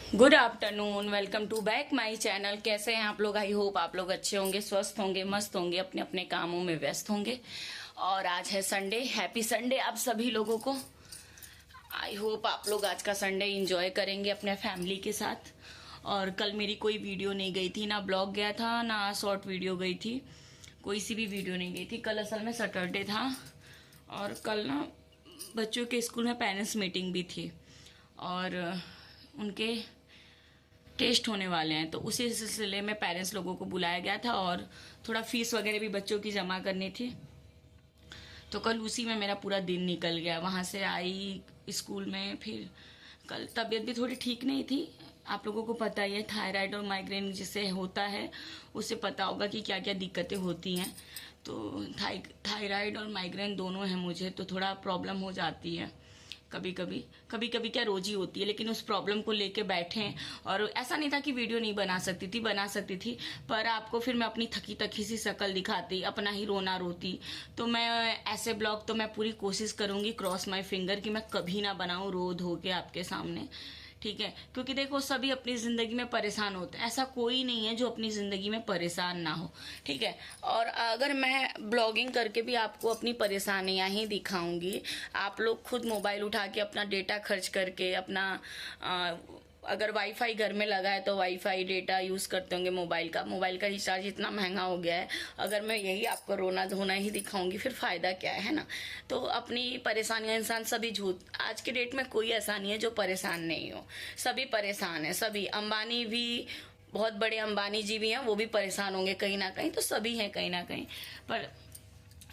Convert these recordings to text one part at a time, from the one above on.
Good afternoon, welcome to back my channel. कैसे हैं आप लोग? आई होप आप लोग अच्छे होंगे, स्वस्थ होंगे, मस्त होंगे, अपने अपने कामों में व्यस्त होंगे। और आज है संडे। हैप्पी संडे आप सभी लोगों को। आई होप आप लोग आज का संडे एंजॉय करेंगे अपने फैमिली के साथ। और कल मेरी कोई वीडियो नहीं गई थी, ना ब्लॉग गया था ना शॉर्ट वीडियो गई थी, कोई सी भी वीडियो नहीं गई थी। कल असल में सैटरडे था और कल ना बच्चों के स्कूल में पेरेंट्स मीटिंग भी थी और उनके टेस्ट होने वाले हैं, तो उसी सिलसिले में पेरेंट्स लोगों को बुलाया गया था और थोड़ा फीस वगैरह भी बच्चों की जमा करनी थी। तो कल उसी में मेरा पूरा दिन निकल गया। वहाँ से आई स्कूल में, फिर कल तबीयत भी थोड़ी ठीक नहीं थी। आप लोगों को पता ही है, थायराइड और माइग्रेन जिसे होता है उसे पता होगा कि क्या क्या दिक्कतें होती हैं। तो थायराइड और माइग्रेन दोनों हैं मुझे, तो थोड़ा प्रॉब्लम हो जाती है कभी कभी क्या रोज ही होती है। लेकिन उस प्रॉब्लम को लेके बैठे और ऐसा नहीं था कि वीडियो नहीं बना सकती थी, पर आपको फिर मैं अपनी थकी थकी सी शक्ल दिखाती, अपना ही रोना रोती। तो मैं ऐसे ब्लॉग तो मैं पूरी कोशिश करूंगी, क्रॉस माय फिंगर, कि मैं कभी ना बनाऊं रो धो के आपके सामने, ठीक है? क्योंकि देखो, सभी अपनी जिंदगी में परेशान होते हैं, ऐसा कोई नहीं है जो अपनी जिंदगी में परेशान ना हो, ठीक है? और अगर मैं ब्लॉगिंग करके भी आपको अपनी परेशानियां ही दिखाऊंगी, आप लोग खुद मोबाइल उठा के अपना डेटा खर्च करके अपना अगर वाईफाई घर में लगा है तो वाईफाई डेटा यूज करते होंगे, मोबाइल का रिचार्ज इतना महंगा हो गया है। अगर मैं यही आपको रोना धोना ही दिखाऊंगी फिर फायदा क्या है ना? तो अपनी परेशानियां इंसान सभी झूठ, आज के डेट में कोई ऐसा नहीं है जो परेशान नहीं हो, सभी परेशान है। सभी, अंबानी भी, बहुत बड़े अंबानी जी भी हैं, वो भी परेशान होंगे कहीं ना कहीं, तो सभी हैं कहीं ना कहीं। पर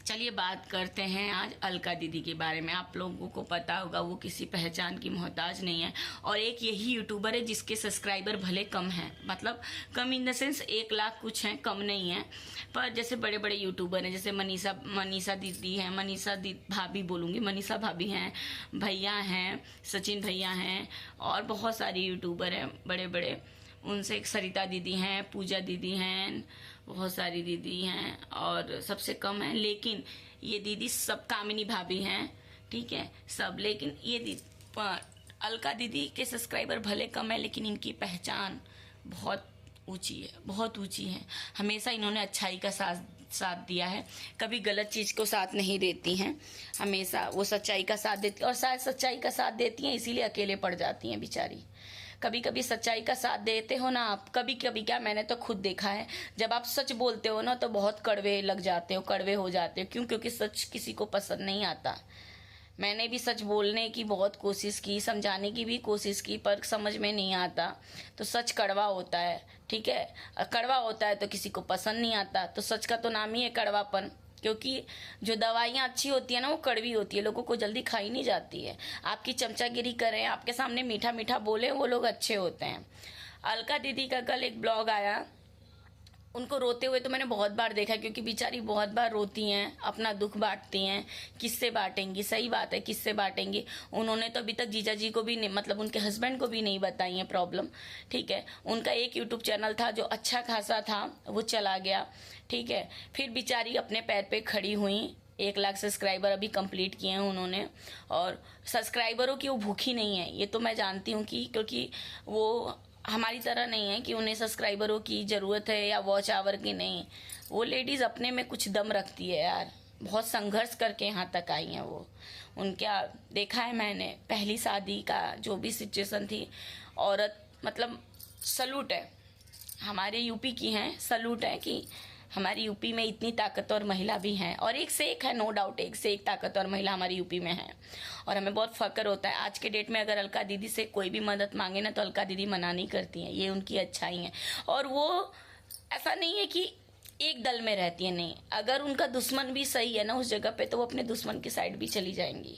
चलिए बात करते हैं आज अलका दीदी के बारे में। आप लोगों को पता होगा वो किसी पहचान की मोहताज नहीं है और एक यही यूट्यूबर है जिसके सब्सक्राइबर भले कम हैं, मतलब कम इन द सेंस 1 लाख कुछ हैं, कम नहीं है। पर जैसे बड़े बड़े यूट्यूबर हैं, जैसे मनीषा दीदी हैं, भाभी बोलूँगी, मनीषा भाभी हैं, भैया हैं, सचिन भैया हैं, और बहुत सारे यूट्यूबर हैं बड़े बड़े। उनसे एक सरिता दीदी हैं, पूजा दीदी हैं, बहुत सारी दीदी हैं, और सबसे कम है लेकिन ये दीदी सब कामिनी भाभी हैं, ठीक है सब। लेकिन ये अलका दीदी के सब्सक्राइबर भले कम है लेकिन इनकी पहचान बहुत ऊंची है, बहुत ऊंची है। हमेशा इन्होंने अच्छाई का साथ दिया है, कभी गलत चीज को साथ नहीं देती हैं, हमेशा वो सच्चाई का साथ देती, और शायद सच्चाई का साथ देती हैं इसीलिए अकेले पड़ जाती हैं बेचारी। कभी कभी सच्चाई का साथ देते हो ना आप, कभी कभी क्या, मैंने तो खुद देखा है, जब आप सच बोलते हो ना तो बहुत कड़वे लग जाते हो, कड़वे हो जाते हो। क्यों? क्योंकि सच किसी को पसंद नहीं आता। मैंने भी सच बोलने की बहुत कोशिश की, समझाने की भी कोशिश की, पर समझ में नहीं आता। तो सच कड़वा होता है, ठीक है? कड़वा होता है तो किसी को पसंद नहीं आता। तो सच का तो नाम ही है कड़वापन, क्योंकि जो दवाइयाँ अच्छी होती है ना वो कड़वी होती है, लोगों को जल्दी खाई नहीं जाती है। आपकी चमचागिरी करें, आपके सामने मीठा मीठा बोले, वो लोग अच्छे होते हैं। अलका दीदी का कल एक ब्लॉग आया, उनको रोते हुए तो मैंने बहुत बार देखा, क्योंकि बेचारी बहुत बार रोती हैं, अपना दुख बांटती हैं। किससे बांटेंगी? सही बात है, किससे बांटेंगी? उन्होंने तो अभी तक जीजा जी को भी नहीं, मतलब उनके हस्बैंड को भी नहीं बताई है प्रॉब्लम, ठीक है? उनका एक यूट्यूब चैनल था जो अच्छा खासा था, वो चला गया, ठीक है? फिर बेचारी अपने पैर पे खड़ी हुई, 1 लाख सब्सक्राइबर अभी कंप्लीट किए हैं उन्होंने। और सब्सक्राइबरों की वो भूखी नहीं है, ये तो मैं जानती हूँ, कि क्योंकि वो हमारी तरह नहीं है कि उन्हें सब्सक्राइबरों की ज़रूरत है या वॉच आवर की, नहीं। वो लेडीज़ अपने में कुछ दम रखती है यार, बहुत संघर्ष करके यहाँ तक आई हैं वो। उनका देखा है मैंने, पहली शादी का जो भी सिचुएशन थी, औरत, मतलब सलूट है, हमारे यूपी की हैं, सलूट है कि हमारी यूपी में इतनी ताकतवर महिला भी हैं, और एक से एक है, नो डाउट, एक से एक ताकतवर महिला हमारी यूपी में है, और हमें बहुत फक्र होता है। आज के डेट में अगर अलका दीदी से कोई भी मदद मांगे ना तो अलका दीदी मना नहीं करती हैं, ये उनकी अच्छाई है। और वो ऐसा नहीं है कि एक दल में रहती है, नहीं। अगर उनका दुश्मन भी सही है ना उस जगह पे, तो वो अपने दुश्मन की साइड भी चली जाएंगी।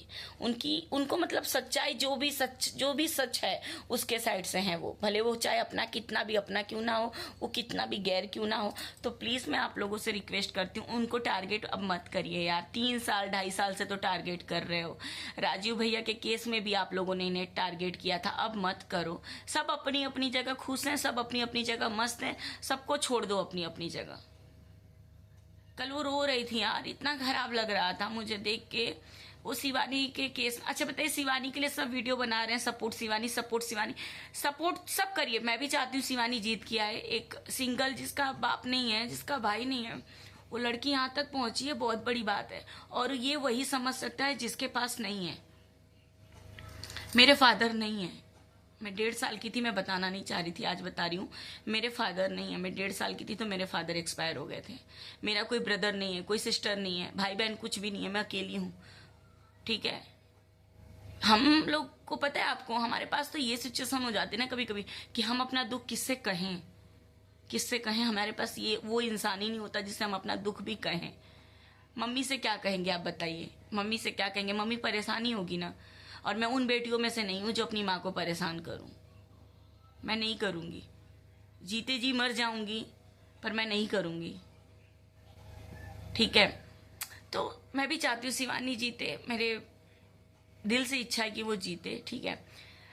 उनको मतलब सच्चाई, जो भी सच है उसके साइड से हैं वो, भले वो चाहे अपना कितना भी अपना क्यों ना हो, वो कितना भी गैर क्यों ना हो। तो प्लीज मैं आप लोगों से रिक्वेस्ट करती हूँ, उनको टारगेट अब मत करिए यार। 3 साल 2.5 साल से तो टारगेट कर रहे हो। राजीव भैया के केस में भी आप लोगों ने इन्हें टारगेट किया था, अब मत करो। सब अपनी अपनी जगह खुश हैं, सब अपनी अपनी जगह मस्त हैं, सबको छोड़ दो अपनी अपनी जगह। कल वो रो रही थी यार, इतना खराब लग रहा था मुझे देख के। वो शिवानी के केस। अच्छा बताइए, शिवानी के लिए सब वीडियो बना रहे हैं, support Shivani, support Shivani, support सब करिए। मैं भी चाहती हूँ शिवानी जीत के आए। एक सिंगल जिसका बाप नहीं है, जिसका भाई नहीं है, वो लड़की यहाँ तक पहुंची है, बहुत बड़ी बात है। और ये वही समझ सकता है जिसके पास नहीं है। मेरे फादर नहीं है, मैं 1.5 साल की थी, मैं बताना नहीं चाह रही थी, आज बता रही हूँ। मेरे फादर नहीं है, मैं 1.5 साल की थी तो मेरे फादर एक्सपायर हो गए थे। मेरा कोई ब्रदर नहीं है, कोई सिस्टर नहीं है, भाई बहन कुछ भी नहीं है, मैं अकेली हूँ। ठीक है, हम लोग को पता है आपको, हमारे पास तो ये सिचुएशन हो जाती है ना कभी कभी कि हम अपना दुख किससे कहें, किससे कहें। हमारे पास ये वो इंसान ही नहीं होता जिससे हम अपना दुख भी कहें। मम्मी से क्या कहेंगे आप बताइए, मम्मी से क्या कहेंगे, मम्मी परेशानी होगी ना। और मैं उन बेटियों में से नहीं हूं जो अपनी माँ को परेशान करूं, मैं नहीं करूंगी। जीते जी मर जाऊंगी पर मैं नहीं करूंगी। ठीक है, तो मैं भी चाहती हूँ शिवानी जीते, मेरे दिल से इच्छा है कि वो जीते। ठीक है,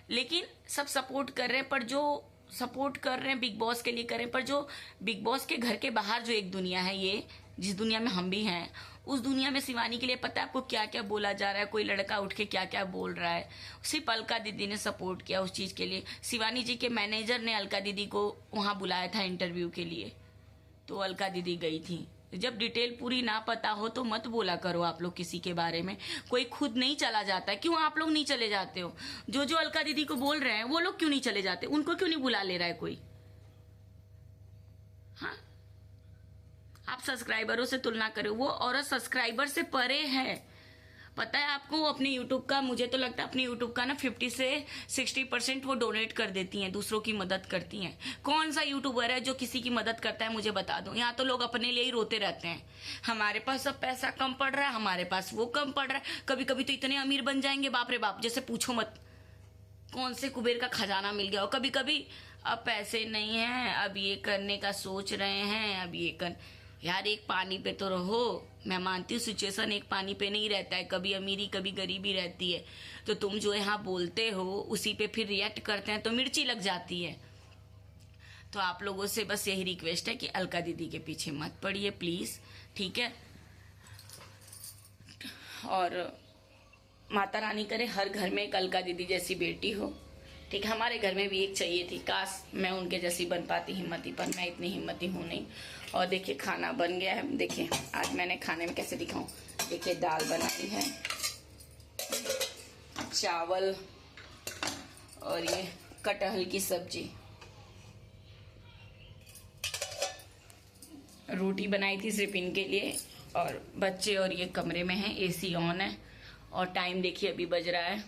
लेकिन सब सपोर्ट कर रहे हैं, पर जो सपोर्ट कर रहे हैं बिग बॉस के लिए कर रहे हैं, पर जो बिग बॉस के घर के बाहर जो एक दुनिया है, ये जिस दुनिया में हम भी हैं, उस दुनिया में शिवानी के लिए पता है आपको क्या क्या बोला जा रहा है। कोई लड़का उठ के क्या क्या बोल रहा है। सिर्फ अलका दीदी ने सपोर्ट किया उस चीज के लिए। शिवानी जी के मैनेजर ने अलका दीदी को वहां बुलाया था इंटरव्यू के लिए, तो अलका दीदी गई थी। जब डिटेल पूरी ना पता हो तो मत बोला करो आप लोग किसी के बारे में। कोई खुद नहीं चला जाता, क्यों आप लोग नहीं चले जाते हो? जो जो अलका दीदी को बोल रहे हैं वो लोग क्यों नहीं चले जाते? उनको क्यों नहीं बुला ले रहा है कोई? हाँ, आप सब्सक्राइबरों से तुलना करो, वो औरत सब्सक्राइबर से परे है। पता है आपको, वो अपने यूट्यूब का, मुझे तो लगता है अपने यूट्यूब का ना 50 से 60% वो डोनेट कर देती हैं, दूसरों की मदद करती हैं। कौन सा यूट्यूबर है जो किसी की मदद करता है, मुझे बता दो। यहाँ तो लोग अपने लिए ही रोते रहते हैं, हमारे पास अब पैसा कम पड़ रहा है, हमारे पास वो कम पड़ रहा है। कभी कभी तो इतने अमीर बन जाएंगे, बाप रे बाप, जैसे पूछो मत, कौन से कुबेर का खजाना मिल गया हो। कभी कभी अब पैसे नहीं है, अब ये करने का सोच रहे हैं, अब ये कर। यार एक पानी पे तो रहो। मैं मानती हूँ सिचुएशन एक पानी पे नहीं रहता है, कभी अमीरी कभी गरीबी रहती है। तो तुम जो यहाँ बोलते हो उसी पे फिर रिएक्ट करते हैं तो मिर्ची लग जाती है। तो आप लोगों से बस यही रिक्वेस्ट है कि अलका दीदी के पीछे मत पड़िए प्लीज, ठीक है। और माता रानी करे हर घर में एक अलका दीदी जैसी बेटी हो, ठीक है। हमारे घर में भी एक चाहिए थी, काश मैं उनके जैसी बन पाती हिम्मती, पर मैं इतनी हिम्मती हूँ नहीं। और देखिए खाना बन गया है, देखिए आज मैंने खाने में कैसे दिखाऊं। देखिए दाल बनाई है, चावल और ये कटहल की सब्जी, रोटी बनाई थी सिर्फ इनके लिए। और बच्चे और ये कमरे में हैं, एसी ऑन है। और टाइम देखिए अभी बज रहा है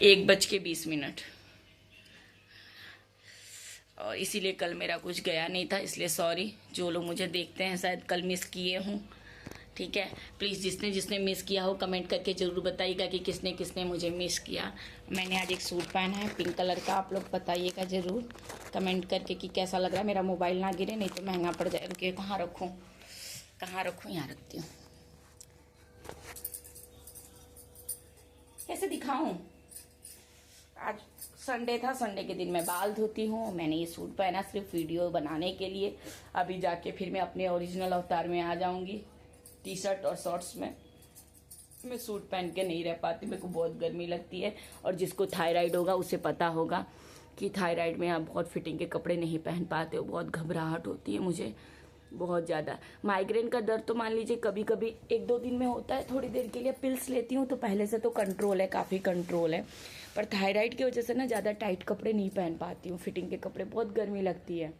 1:20। और इसीलिए कल मेरा कुछ गया नहीं था, इसलिए सॉरी। जो लोग मुझे देखते हैं शायद कल मिस किए हूँ, ठीक है। प्लीज़ जिसने जिसने मिस किया हो कमेंट करके ज़रूर बताइएगा कि किसने किसने मुझे मिस किया। मैंने आज एक सूट पहना है पिंक कलर का, आप लोग बताइएगा ज़रूर कमेंट करके कि कैसा लग रहा है। मेरा मोबाइल ना गिरे, नहीं तो महंगा पड़ जाए। रुकिए कहाँ रखूँ, कहाँ रखूँ, यहाँ रखती हूँ। कैसे दिखाऊँ? आज संडे था, संडे के दिन मैं बाल धोती हूँ। मैंने ये सूट पहना सिर्फ वीडियो बनाने के लिए। अभी जाके फिर मैं अपने ओरिजिनल अवतार में आ जाऊंगी, टी शर्ट और शॉर्ट्स में। मैं सूट पहन के नहीं रह पाती, मेरे को बहुत गर्मी लगती है। और जिसको थायराइड होगा उसे पता होगा कि थायराइड में आप बहुत फिटिंग के कपड़े नहीं पहन पाते हो। बहुत घबराहट होती है मुझे, बहुत ज़्यादा। माइग्रेन का दर्द तो मान लीजिए कभी कभी 1-2 दिन में होता है, थोड़ी देर के लिए पिल्स लेती हूँ तो पहले से तो कंट्रोल है, काफ़ी कंट्रोल है। पर थायराइड की वजह से ना ज़्यादा टाइट कपड़े नहीं पहन पाती हूँ, फिटिंग के कपड़े, बहुत गर्मी लगती है।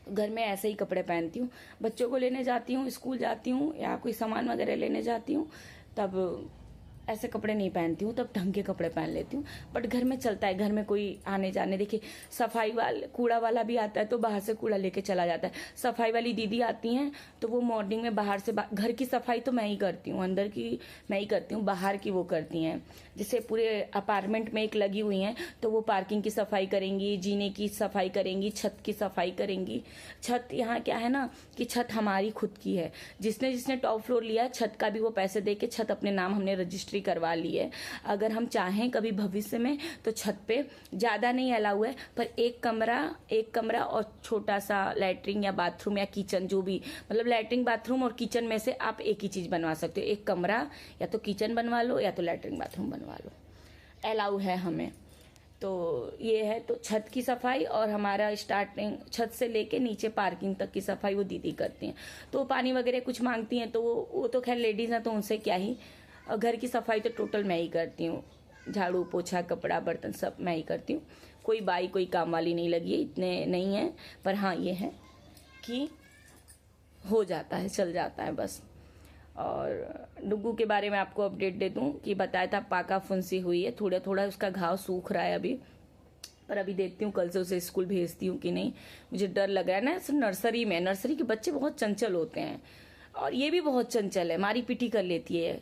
घर में ऐसे ही कपड़े पहनती हूँ। बच्चों को लेने जाती हूँ, स्कूल जाती हूँ या कोई सामान वगैरह लेने जाती हूँ, तब ऐसे कपड़े नहीं पहनती हूँ, तब ढंग के कपड़े पहन लेती हूँ। बट घर में चलता है, घर में कोई आने जाने, देखिए सफाई वाला कूड़ा वाला भी आता है तो बाहर से कूड़ा लेके चला जाता है। सफाई वाली दीदी आती हैं तो वो मॉर्निंग में बाहर से घर की सफाई तो मैं ही करती हूँ, अंदर की मैं ही करती हूँ, बाहर की वो करती हैं। जैसे पूरे अपार्टमेंट में एक लगी हुई हैं तो वो पार्किंग की सफाई करेंगी, जीने की सफाई करेंगी, छत की सफाई करेंगी। छत यहाँ क्या है ना कि छत हमारी खुद की है, जिसने जिसने टॉप फ्लोर लिया है छत का भी वो पैसे दे के छत अपने नाम हमने रजिस्ट्री एंट्री करवा ली है। अगर हम चाहें कभी भविष्य में तो छत पे ज़्यादा नहीं अलाउ है, पर एक कमरा और छोटा सा लैट्रिन या बाथरूम या किचन, जो भी मतलब लैट्रिन बाथरूम और किचन में से आप एक ही चीज़ बनवा सकते हो। एक कमरा या तो किचन बनवा लो या तो लैट्रिन बाथरूम बनवा लो, अलाउ है हमें। तो ये है, तो छत की सफाई और हमारा स्टार्टिंग छत से लेके नीचे पार्किंग तक की सफाई वो दीदी करती हैं। तो पानी वगैरह कुछ मांगती हैं तो वो तो खैर लेडीज़ हैं तो उनसे क्या ही। और घर की सफाई तो टोटल मैं ही करती हूँ, झाड़ू पोछा कपड़ा बर्तन सब मैं ही करती हूँ। कोई बाई कोई काम वाली नहीं लगी है, इतने नहीं है, पर हाँ ये है कि हो जाता है, चल जाता है बस। और डुग्गू के बारे में आपको अपडेट दे दूं कि बताया था पाका फुंसी हुई है, थोड़ा थोड़ा उसका घाव सूख रहा है अभी, पर अभी देखती हूँ कल से उसे स्कूल भेजती हूँ कि नहीं। मुझे डर लग रहा है ना, नर्सरी के बच्चे बहुत चंचल होते हैं और ये भी बहुत चंचल है, मारी पीटी कर लेती है।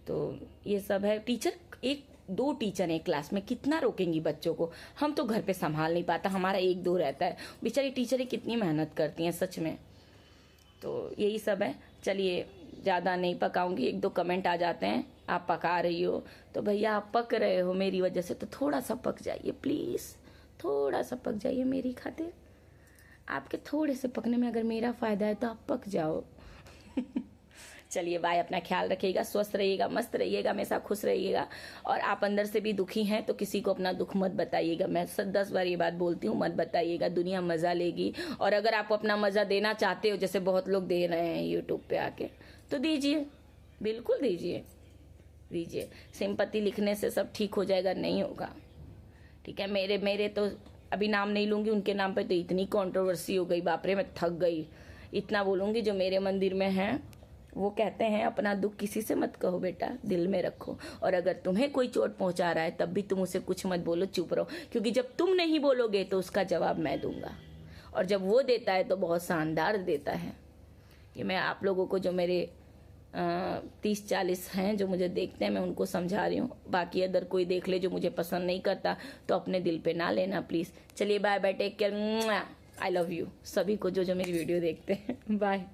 तो ये सब है। टीचर एक दो टीचर हैं क्लास में, कितना रोकेंगी बच्चों को, हम तो घर पे संभाल नहीं पाता, हमारा एक दो रहता है। बेचारी टीचरें कितनी मेहनत करती हैं सच में। तो यही सब है। चलिए ज़्यादा नहीं पकाऊंगी, एक दो कमेंट आ जाते हैं आप पका रही हो, तो भैया आप पक रहे हो मेरी वजह से, तो थोड़ा सा पक जाइए प्लीज़, थोड़ा सा पक जाइए मेरी खातिर। आपके थोड़े से पकने में अगर मेरा फ़ायदा है तो आप पक जाओ। चलिए बाय, अपना ख्याल रखिएगा, स्वस्थ रहिएगा, मस्त रहिएगा, हमेशा खुश रहिएगा। और आप अंदर से भी दुखी हैं तो किसी को अपना दुख मत बताइएगा। मैं 10 बार ये बात बोलती हूँ, मत बताइएगा, दुनिया मज़ा लेगी। और अगर आप अपना मज़ा देना चाहते हो, जैसे बहुत लोग दे रहे हैं यूट्यूब पे आके, तो दीजिए, बिल्कुल दीजिए। सिंपैथी लिखने से सब ठीक हो जाएगा? नहीं होगा, ठीक है। मेरे तो अभी नाम नहीं लूँगी, उनके नाम पे तो इतनी कंट्रोवर्सी हो गई, बाप रे मैं थक गई। इतना बोलूँगी, जो मेरे मंदिर में हैं वो कहते हैं अपना दुख किसी से मत कहो बेटा, दिल में रखो। और अगर तुम्हें कोई चोट पहुंचा रहा है तब भी तुम उसे कुछ मत बोलो, चुप रहो, क्योंकि जब तुम नहीं बोलोगे तो उसका जवाब मैं दूंगा। और जब वो देता है तो बहुत शानदार देता है। ये मैं आप लोगों को, जो मेरे 30-40 हैं जो मुझे देखते हैं, मैं उनको समझा रही हूँ। बाकी अगर कोई देख ले जो मुझे पसंद नहीं करता तो अपने दिल पे ना लेना प्लीज़। चलिए bye bye, take care, I love you सभी को जो मेरी वीडियो देखते हैं। बाय।